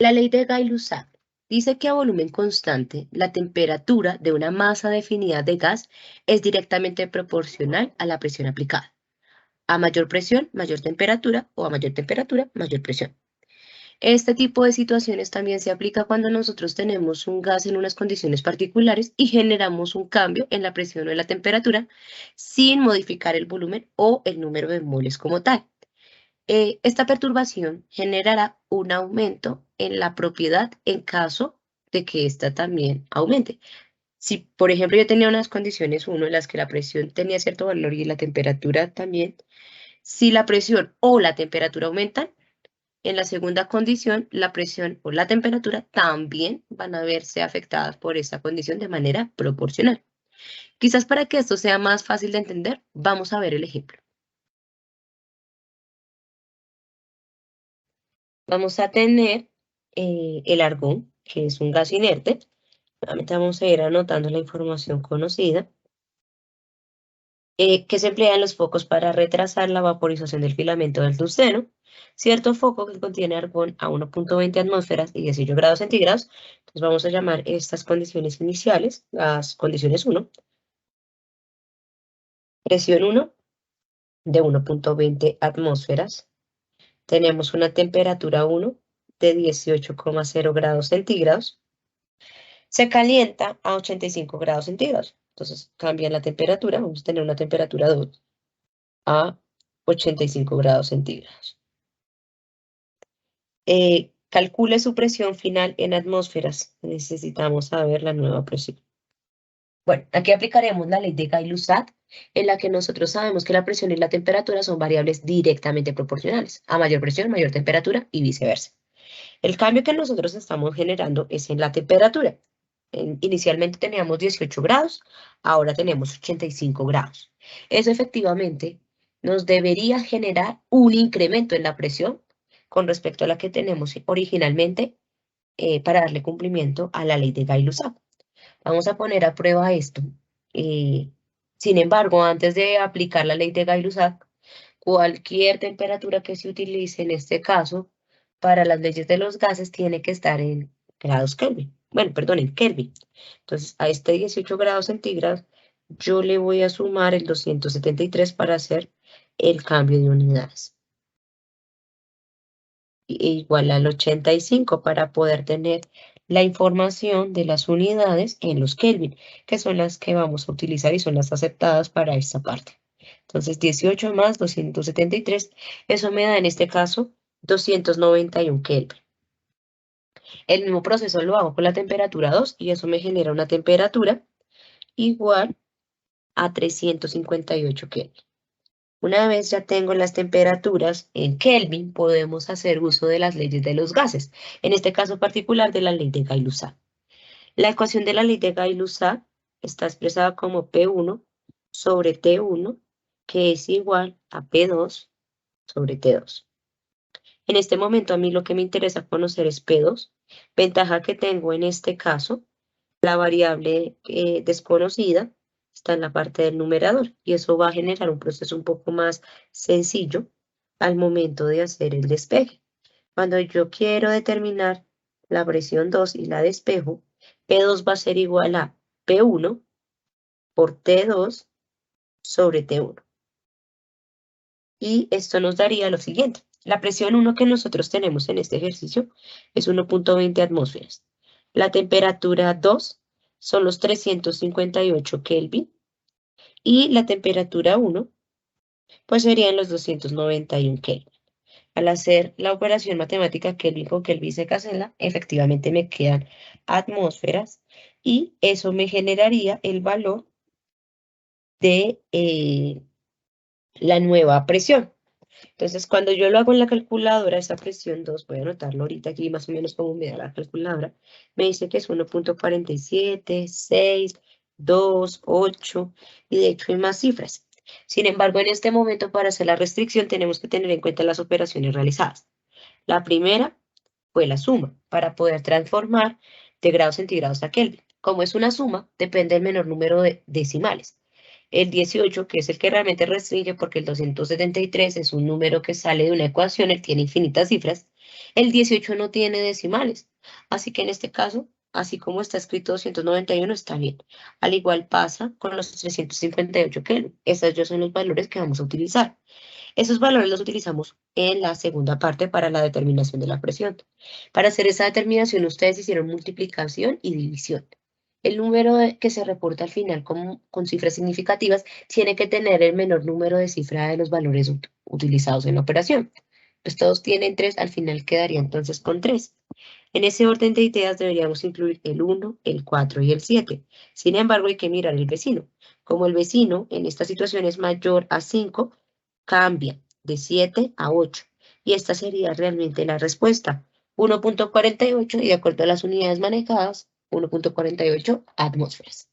La ley de Gay-Lussac dice que a volumen constante, la temperatura de una masa definida de gas es directamente proporcional a la presión aplicada. A mayor presión, mayor temperatura, o a mayor temperatura, mayor presión. Este tipo de situaciones también se aplica cuando nosotros tenemos un gas en unas condiciones particulares y generamos un cambio en la presión o en la temperatura sin modificar el volumen o el número de moles como tal. Esta perturbación generará un aumento en la propiedad en caso de que ésta también aumente. Si, por ejemplo, yo tenía unas condiciones 1 en las que la presión tenía cierto valor y la temperatura también, si la presión o la temperatura aumentan, en la segunda condición, la presión o la temperatura también van a verse afectadas por esa condición de manera proporcional. Quizás para que esto sea más fácil de entender, vamos a ver el ejemplo. Vamos a tener el argón, que es un gas inerte. Nuevamente vamos a ir anotando la información conocida, que se emplea en los focos para retrasar la vaporización del filamento del tungsteno. Cierto foco que contiene argón a 1.20 atmósferas y 18 grados centígrados. Entonces vamos a llamar estas condiciones iniciales, las condiciones 1. Presión 1 de 1.20 atmósferas. Tenemos una temperatura 1 de 18,0 grados centígrados. Se calienta a 85 grados centígrados. Entonces cambia la temperatura. Vamos a tener una temperatura 2 a 85 grados centígrados. Calcule su presión final en atmósferas. Necesitamos saber la nueva presión. Bueno, aquí aplicaremos la ley de Gay-Lussac, en la que nosotros sabemos que la presión y la temperatura son variables directamente proporcionales. A mayor presión, mayor temperatura y viceversa. El cambio que nosotros estamos generando es en la temperatura. Inicialmente teníamos 18 grados, ahora tenemos 85 grados. Eso efectivamente nos debería generar un incremento en la presión con respecto a la que tenemos originalmente para darle cumplimiento a la ley de Gay-Lussac. Vamos a poner a prueba esto. Eh, Sin embargo, antes de aplicar la ley de Gay-Lussac, cualquier temperatura que se utilice en este caso para las leyes de los gases tiene que estar en grados Kelvin. Bueno, perdón, en Kelvin. Entonces, a este 18 grados centígrados, yo le voy a sumar el 273 para hacer el cambio de unidades. Igual al 85 para poder tener la información de las unidades en los Kelvin, que son las que vamos a utilizar y son las aceptadas para esta parte. Entonces, 18 más 273, eso me da en este caso 291 Kelvin. El mismo proceso lo hago con la temperatura 2 y eso me genera una temperatura igual a 358 Kelvin. Una vez ya tengo las temperaturas en Kelvin, podemos hacer uso de las leyes de los gases, en este caso particular de la ley de Gay-Lussac. La ecuación de la ley de Gay-Lussac está expresada como P1 sobre T1, que es igual a P2 sobre T2. En este momento a mí lo que me interesa conocer es P2, ventaja que tengo en este caso, la variable desconocida está en la parte del numerador y eso va a generar un proceso un poco más sencillo al momento de hacer el despeje. Cuando yo quiero determinar la presión 2 y la despejo, P2 va a ser igual a P1 por T2 sobre T1. Y esto nos daría lo siguiente. La presión 1 que nosotros tenemos en este ejercicio es 1.20 atmósferas. La temperatura 2 son los 358 Kelvin y la temperatura 1 pues serían los 291 Kelvin. Al hacer la operación matemática Kelvin con Kelvin se cancela, efectivamente me quedan atmósferas y eso me generaría el valor de la nueva presión. Entonces, cuando yo lo hago en la calculadora, esa presión 2, voy a anotarlo ahorita aquí más o menos como me da la calculadora, me dice que es 1.47, 6, 2, 8, y de hecho hay más cifras. Sin embargo, en este momento, para hacer la restricción, tenemos que tener en cuenta las operaciones realizadas. La primera fue la suma, para poder transformar de grados centígrados a Kelvin. Como es una suma, depende del menor número de decimales. El 18, que es el que realmente restringe, porque el 273 es un número que sale de una ecuación, él tiene infinitas cifras, El 18 no tiene decimales, así que en este caso, así como está escrito 291, está bien. Al igual pasa con los 358 Kelvin. Esos ya son los valores que vamos a utilizar. Esos valores los utilizamos en la segunda parte para la determinación de la presión. Para hacer esa determinación, ustedes hicieron multiplicación y división. El número que se reporta al final con cifras significativas tiene que tener el menor número de cifra de los valores utilizados en la operación. Pues todos tienen 3, al final quedaría entonces con 3. En ese orden de ideas deberíamos incluir el 1, el 4 y el 7. Sin embargo, hay que mirar el vecino. Como el vecino en esta situación es mayor a 5, cambia de 7 a 8. Y esta sería realmente la respuesta. 1.48 y de acuerdo a las unidades manejadas, 1.48 atmósferas.